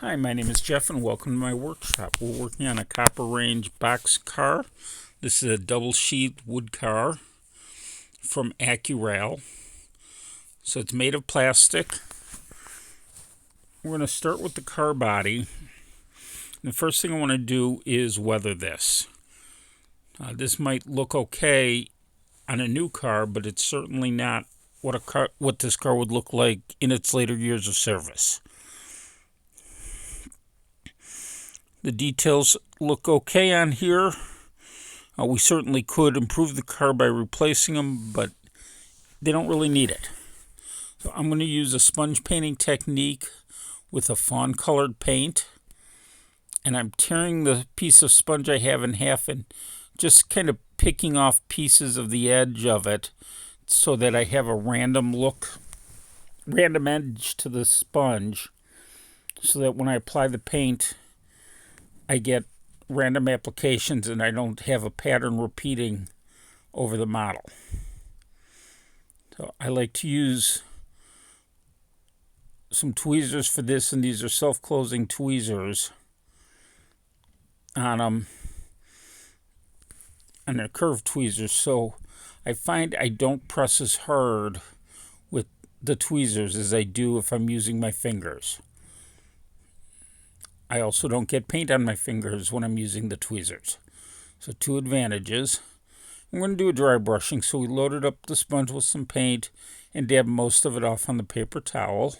Hi, my name is Jeff and welcome to my workshop. We're working on a copper range Boxcar. This is a double sheath wood car from Accurail. So it's made of plastic. We're going to start with the car body. The first thing I want to do is weather this. This might look okay on a new car, but it's certainly not what this car would look like in its later years of service. The details look okay on here. We certainly could improve the car by replacing them, but they don't really need it. So I'm going to use a sponge painting technique with a fawn colored paint. And I'm tearing the piece of sponge I have in half and just kind of picking off pieces of the edge of it so that I have a random edge to the sponge, so that when I apply the paint, I get random applications and I don't have a pattern repeating over the model. So I like to use some tweezers for this, and these are self-closing tweezers on them, and they're curved tweezers, so I find I don't press as hard with the tweezers as I do if I'm using my fingers. I also don't get paint on my fingers when I'm using the tweezers. So two advantages. I'm going to do a dry brushing, so we loaded up the sponge with some paint and dab most of it off on the paper towel.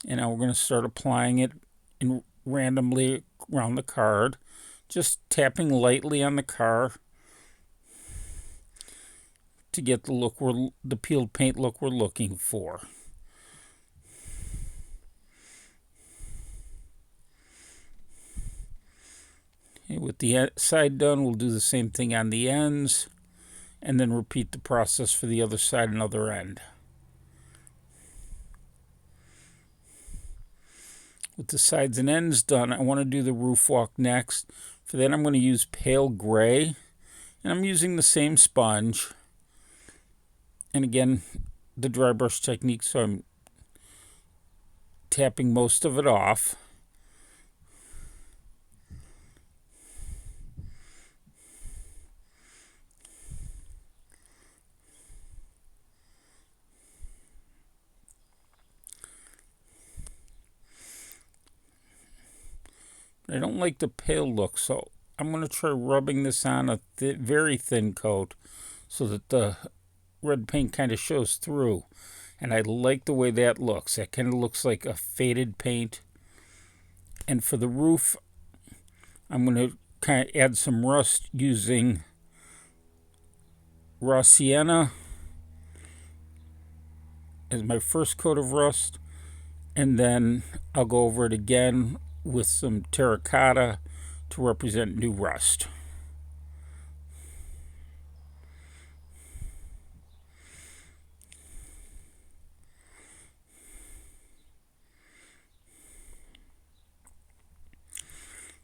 And now we're going to start applying it randomly around the card, just tapping lightly on the car to get the peeled paint look we're looking for. Okay, with the side done, we'll do the same thing on the ends, and then repeat the process for the other side and other end. With the sides and ends done, I want to do the roof walk next. For that, I'm going to use pale gray, and I'm using the same sponge. And again, the dry brush technique, so I'm tapping most of it off. I don't like the pale look, so I'm going to try rubbing this on a very thin coat so that the red paint kind of shows through. And I like the way that looks. That kind of looks like a faded paint. And for the roof, I'm going to kind of add some rust using raw sienna as my first coat of rust. And then I'll go over it again with some terracotta to represent new rust.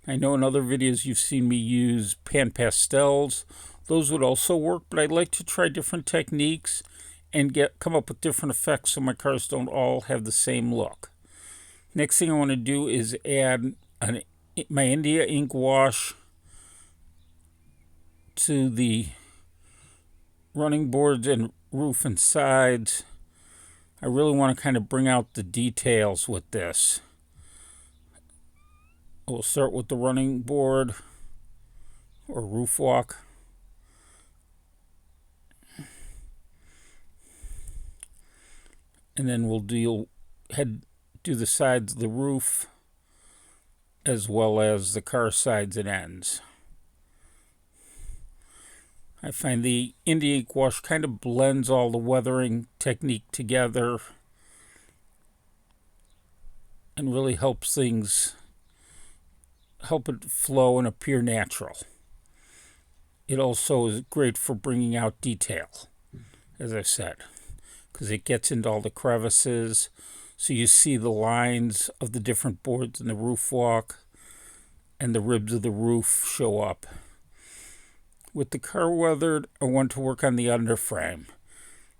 I know in other videos you've seen me use pan pastels. Those would also work, but I like to try different techniques and come up with different effects so my cars don't all have the same look. Next thing I want to do is add my India ink wash to the running boards and roof and sides. I really want to kind of bring out the details with this. We'll start with the running board or roof walk. And then we'll do the sides of the roof as well as the car sides and ends. I find the India ink wash kind of blends all the weathering technique together and really helps things help it flow and appear natural. It also is great for bringing out detail, as I said, because it gets into all the crevices. So you see the lines of the different boards in the roof walk, and the ribs of the roof show up. With the car weathered, I want to work on the underframe.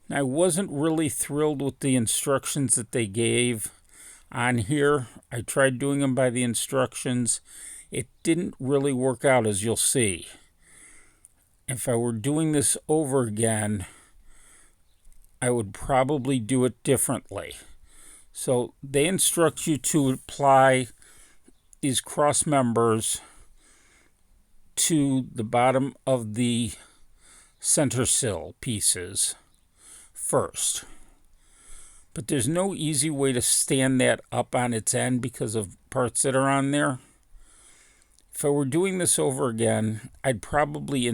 Now, I wasn't really thrilled with the instructions that they gave on here. I tried doing them by the instructions. It didn't really work out, as you'll see. If I were doing this over again, I would probably do it differently. So they instruct you to apply these cross members to the bottom of the center sill pieces first. But there's no easy way to stand that up on its end because of parts that are on there. If I were doing this over again, I'd probably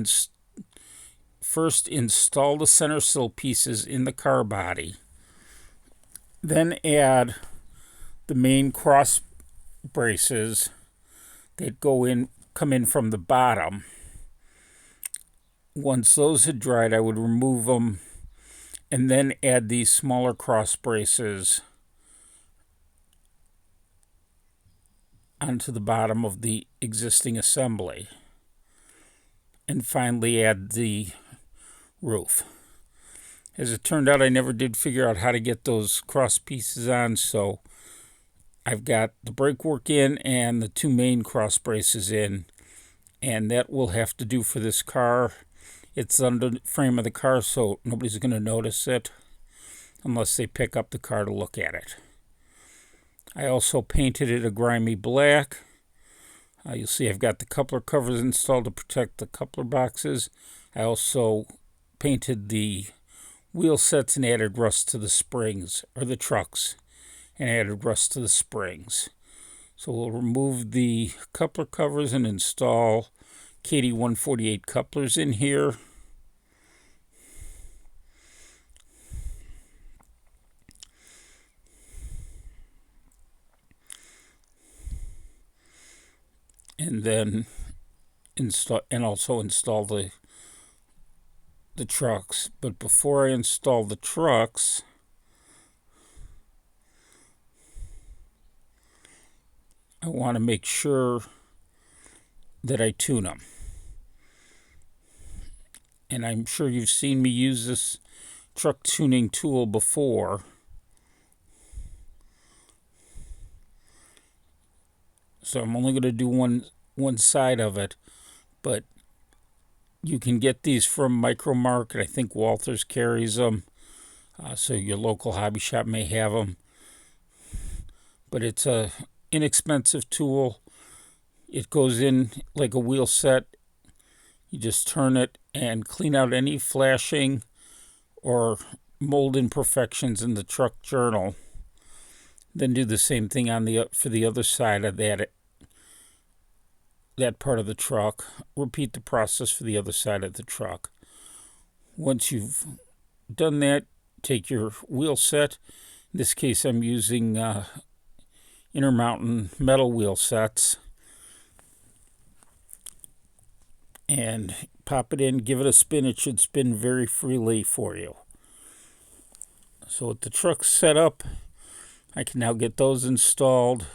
first install the center sill pieces in the car body, then add the main cross braces that come in from the bottom. Once those had dried, I would remove them and then add these smaller cross braces onto the bottom of the existing assembly. And finally add the roof. As it turned out, I never did figure out how to get those cross pieces on, so I've got the brakework in and the two main cross braces in, and that will have to do for this car. It's under the frame of the car, so nobody's going to notice it unless they pick up the car to look at it. I also painted it a grimy black. You'll see I've got the coupler covers installed to protect the coupler boxes. I also painted the wheel sets and added rust to the springs, or the trucks, and added rust to the springs. So we'll remove the coupler covers and install KD 148 couplers in here. And then also install the trucks. But before I install the trucks, I want to make sure that I tune them. And I'm sure you've seen me use this truck tuning tool before. So I'm only going to do one side of it, but you can get these from Micro Market. I think Walters carries them, so your local hobby shop may have them. But it's a inexpensive tool. It goes in like a wheel set. You just turn it and clean out any flashing or mold imperfections in the truck journal. Then do the same thing for the other side of that part of the truck. Repeat the process for the other side of the truck. Once you've done that, take your wheel set. In this case, I'm using Intermountain metal wheel sets. And pop it in, give it a spin. It should spin very freely for you. So with the truck set up, I can now get those installed.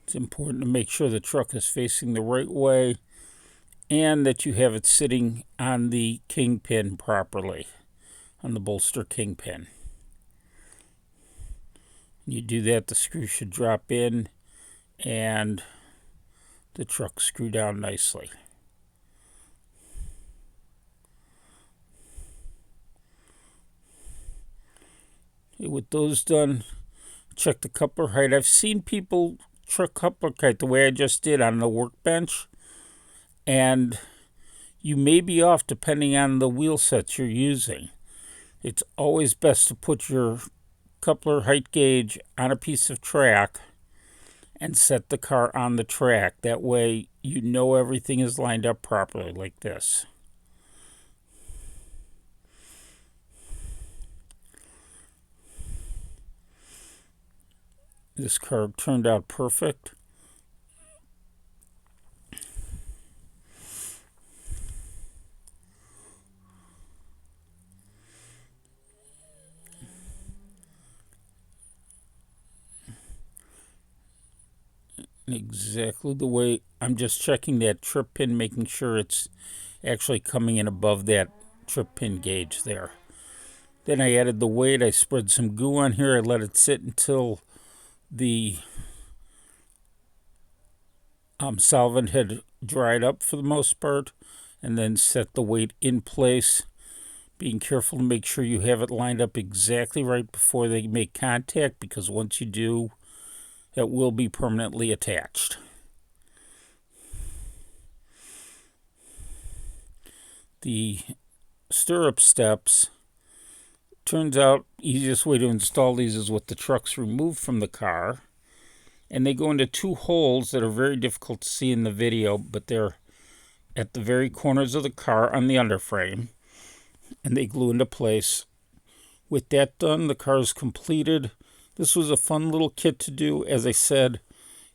It's important to make sure the truck is facing the right way and that you have it sitting on the kingpin properly, on the bolster kingpin. When you do that, the screw should drop in and the truck screw down nicely. Okay, with those done, check the coupler height. I've seen people truck coupler height the way I just did on the workbench, and you may be off depending on the wheel sets you're using. It's always best to put your coupler height gauge on a piece of track and set the car on the track. That way you know everything is lined up properly, like this. This car turned out perfect. exactly the way. I'm just checking that trip pin, making sure it's actually coming in above that trip pin gauge there. Then I added the weight. I spread some goo on here. I let it sit until the solvent had dried up for the most part, and then set the weight in place, being careful to make sure you have it lined up exactly right before they make contact, because once you do, it will be permanently attached. The stirrup steps, turns out easiest way to install these is with the trucks removed from the car, and they go into two holes that are very difficult to see in the video, but they're at the very corners of the car on the underframe, and they glue into place. With that done, the car is completed. This was a fun little kit to do. As I said,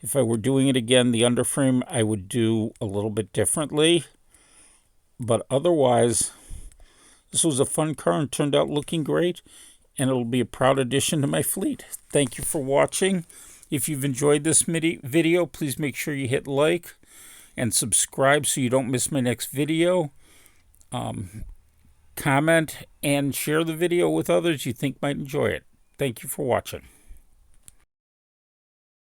if I were doing it again, the underframe I would do a little bit differently, but otherwise this was a fun car and turned out looking great, and it'll be a proud addition to my fleet. Thank you for watching. If you've enjoyed this video, please make sure you hit like and subscribe so you don't miss my next video. Comment and share the video with others you think might enjoy it. Thank you for watching.